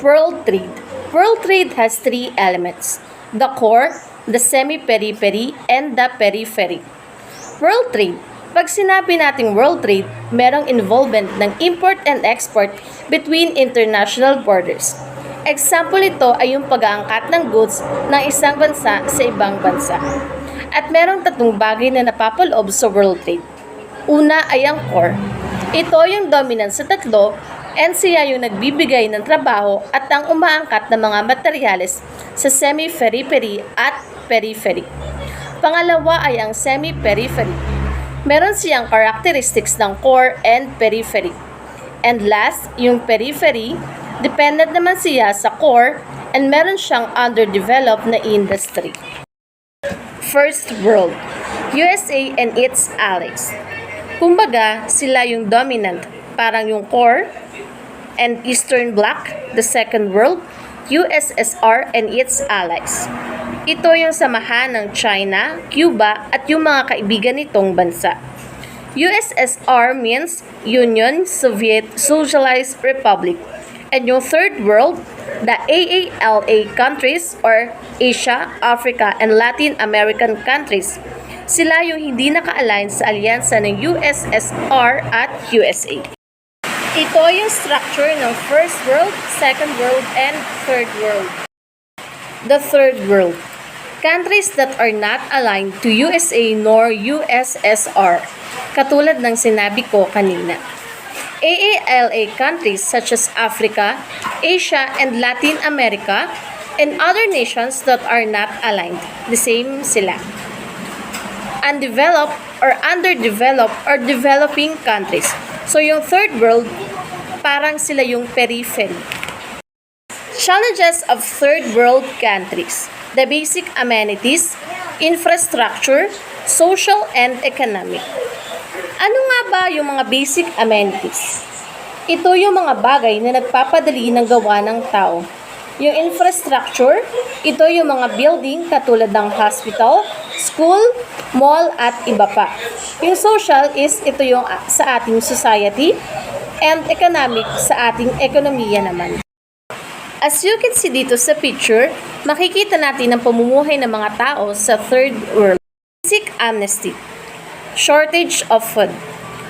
World trade. World trade has three elements: the core, the semi-periphery, and the periphery. World trade. Pag sinabi nating world trade, merong involvement ng import and export between international borders. Example ito ay yung pag-aangkat ng goods ng isang bansa sa ibang bansa. At merong tatlong bagay na napapaloob sa world trade. Una ay ang core. Ito yung dominant sa tatlo and siya yung nagbibigay ng trabaho at ang umaangkat ng mga materyales sa semi-periphery at periphery. Pangalawa ay ang semi-periphery. Meron siyang characteristics ng core and periphery. And last, yung periphery, dependent naman siya sa core and meron siyang underdeveloped na industry. First world, USA and its allies. Kumbaga, sila yung dominant, parang yung core, and Eastern Bloc, the second world, USSR and its allies. Ito yung samahan ng China, Cuba, at yung mga kaibigan nitong bansa. USSR means Union Soviet Socialist Republic. And yung third world, the AALA countries or Asia, Africa, and Latin American countries. Sila yung hindi naka-align sa alyansa ng USSR at USA. Ito yung structure ng first world, second world, and third world. The third world. Countries that are not aligned to USA nor USSR, katulad ng sinabi ko kanina. AALA countries such as Africa, Asia, and Latin America, and other nations that are not aligned. The same sila. Undeveloped or underdeveloped or developing countries. So yung third world, parang sila yung periphery. Challenges of third world countries. The basic amenities, infrastructure, social, and economic. Ano nga ba yung mga basic amenities? Ito yung mga bagay na nagpapadali ng gawa ng tao. Yung infrastructure, ito yung mga building katulad ng hospital, school, mall, at iba pa. Yung social is ito yung sa ating society, and economic sa ating ekonomiya naman. As you can see dito sa picture, makikita natin ang pamumuhay ng mga tao sa third world. Basic amnesty. Shortage of food.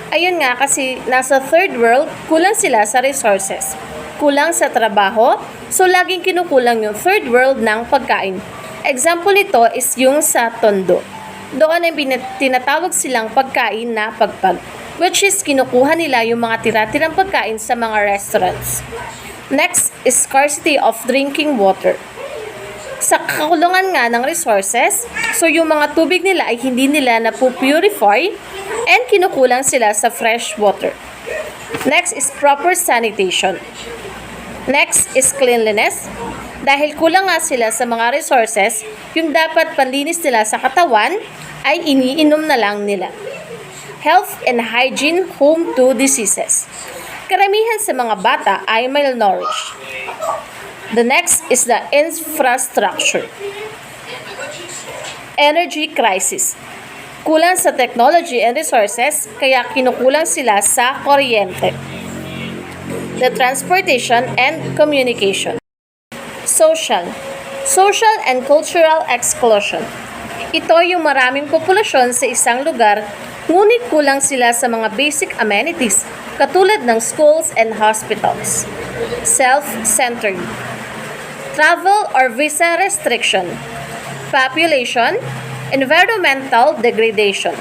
Ayun nga kasi nasa third world, kulang sila sa resources. Kulang sa trabaho, so laging kinukulang yung third world ng pagkain. Example nito is yung sa Tondo. Doon ay tinatawag silang pagkain na pagpag, which is kinukuha nila yung mga tira-tirang pagkain sa mga restaurants. Next is scarcity of drinking water. Sa kakulungan nga ng resources, so yung mga tubig nila ay hindi nila na-purify and kinukulang sila sa fresh water. Next is proper sanitation. Next is cleanliness. Dahil kulang nga sila sa mga resources, yung dapat panlinis nila sa katawan ay iniinom na lang nila. Health and hygiene home to diseases. Karamihan sa mga bata ay malnourished. The next is the infrastructure. Energy crisis. Kulang sa technology and resources, kaya kinukulang sila sa kuryente. The transportation and communication. Social. Social and cultural exclusion. Ito yung maraming populasyon sa isang lugar, ngunit kulang sila sa mga basic amenities katulad ng schools and hospitals. Self-centered. Travel or visa restriction. Population, environmental degradation.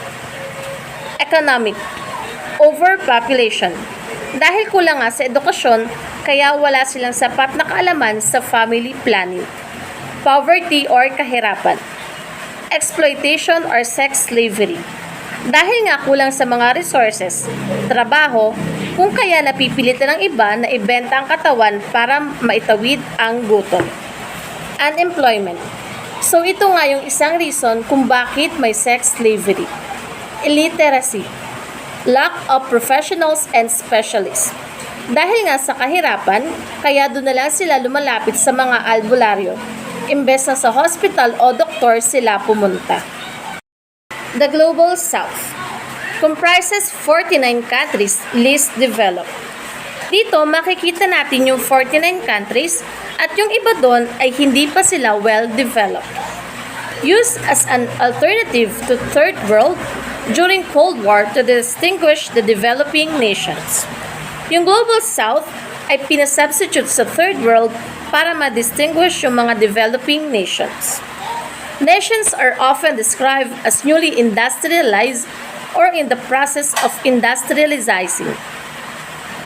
Economic. Overpopulation. Dahil kulang nga sa edukasyon, kaya wala silang sapat na kaalaman sa family planning. Poverty or kahirapan. Exploitation or sex slavery. Dahil nga kulang sa mga resources, trabaho, kung kaya napipilitan ng iba na ibenta ang katawan para maitawid ang gutom. Unemployment. So ito nga yung isang reason kung bakit may sex slavery. Illiteracy. Lack of professionals and specialists. Dahil nga sa kahirapan, kaya doon na lang sila lumalapit sa mga albularyo. Imbes na sa hospital o doktor sila pumunta. The Global South comprises 49 countries least developed. Dito makikita natin yung 49 countries at yung iba doon ay hindi pa sila well-developed. Used as an alternative to Third World during Cold War to distinguish the developing nations. Yung Global South ay pinasubstitute sa Third World para ma-distinguish yung mga developing nations. Nations are often described as newly industrialized or in the process of industrializing,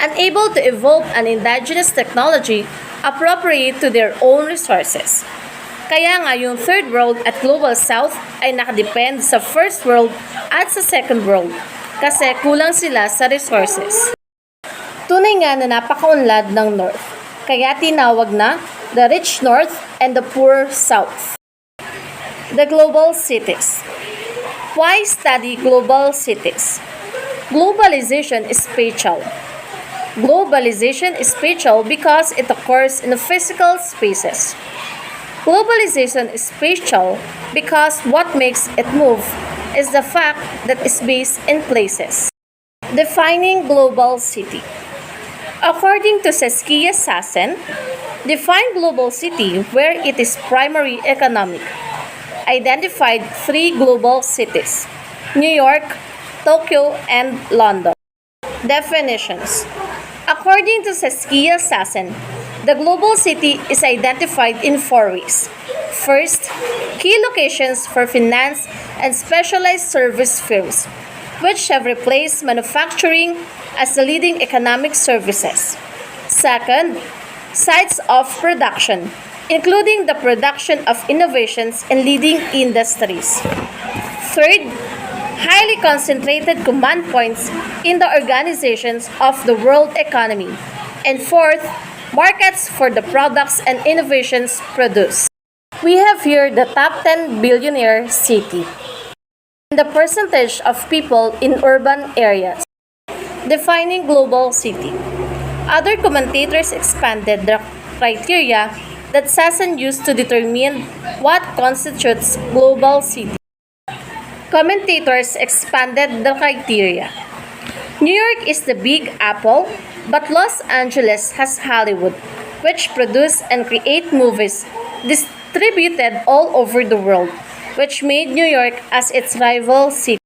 unable to evolve an indigenous technology appropriate to their own resources. Kaya nga yung Third World at Global South ay nakadepend sa First World at sa Second World kasi kulang sila sa resources. Tunay nga na napakaunlad ng North, kaya tinawag na the Rich North and the Poor South. The Global Cities. Why study global cities? Globalization is spatial. Globalization is spatial because it occurs in physical spaces. Globalization is spatial because what makes it move is the fact that it's based in places. Defining global city. According to Saskia Sassen, define global city where it is primary economic. Identified 3 global cities: New York, Tokyo, and London. Definitions. According to Saskia Sassen, the global city is identified in 4 ways. First, key locations for finance and specialized service firms, which have replaced manufacturing as the leading economic services. Second, sites of production, including the production of innovations in leading industries. Third, highly concentrated command points in the organizations of the world economy. And fourth, markets for the products and innovations produced. We have here the top 10 billionaire city and the percentage of people in urban areas. Defining global city. Other commentators expanded the criteria that Sassen used to determine what constitutes global city. Commentators expanded the criteria. New York is the Big Apple, but Los Angeles has Hollywood, which produce and create movies distributed all over the world, which made New York as its rival city.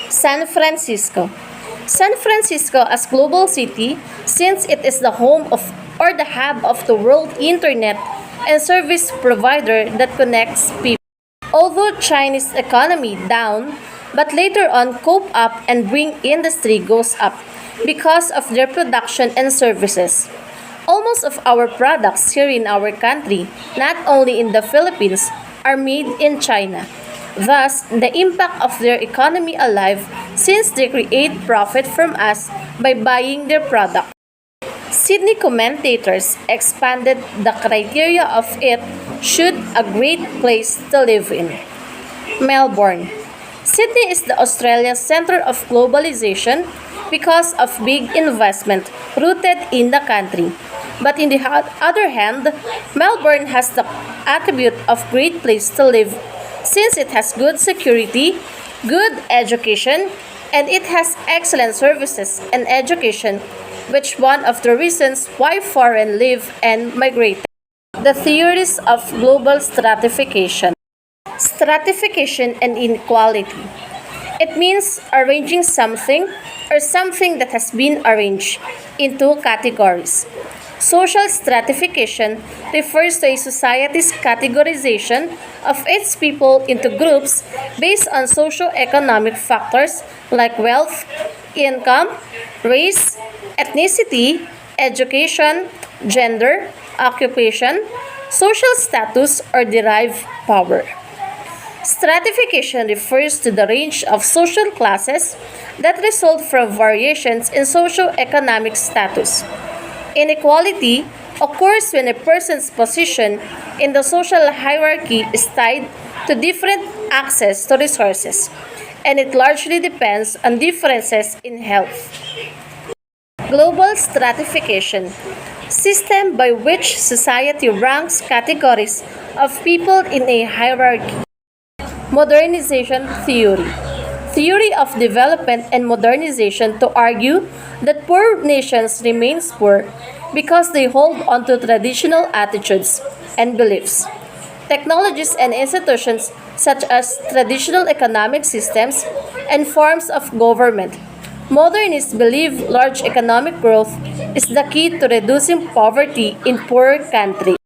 San Francisco. San Francisco as global city since it is the home of or the hub of the world internet and service provider that connects people. Although Chinese economy down, but later on cope up and bring industry goes up because of their production and services. Almost of our products here in our country, not only in the Philippines, are made in China. Thus, the impact of their economy alive since they create profit from us by buying their product. Sydney commentators expanded the criteria of it should a great place to live in. Melbourne. Sydney is the Australian center of globalization because of big investment rooted in the country. But in the other hand, Melbourne has the attribute of great place to live since it has good security, good education, and it has excellent services and education, which one of the reasons why foreign live and migrate. The theories of global stratification. Stratification and inequality. It means arranging something or something that has been arranged into categories. Social stratification refers to a society's categorization of its people into groups based on socio-economic factors like wealth, income, race, ethnicity, education, gender, occupation, social status, or derived power. Stratification refers to the range of social classes that result from variations in socio-economic status. Inequality occurs when a person's position in the social hierarchy is tied to different access to resources, and it largely depends on differences in health. Global stratification, system by which society ranks categories of people in a hierarchy. Modernization theory. theory of development and modernization to argue that poor nations remain poor because they hold onto traditional attitudes and beliefs. Technologies and institutions such as traditional economic systems and forms of government. Modernists believe large economic growth is the key to reducing poverty in poor countries.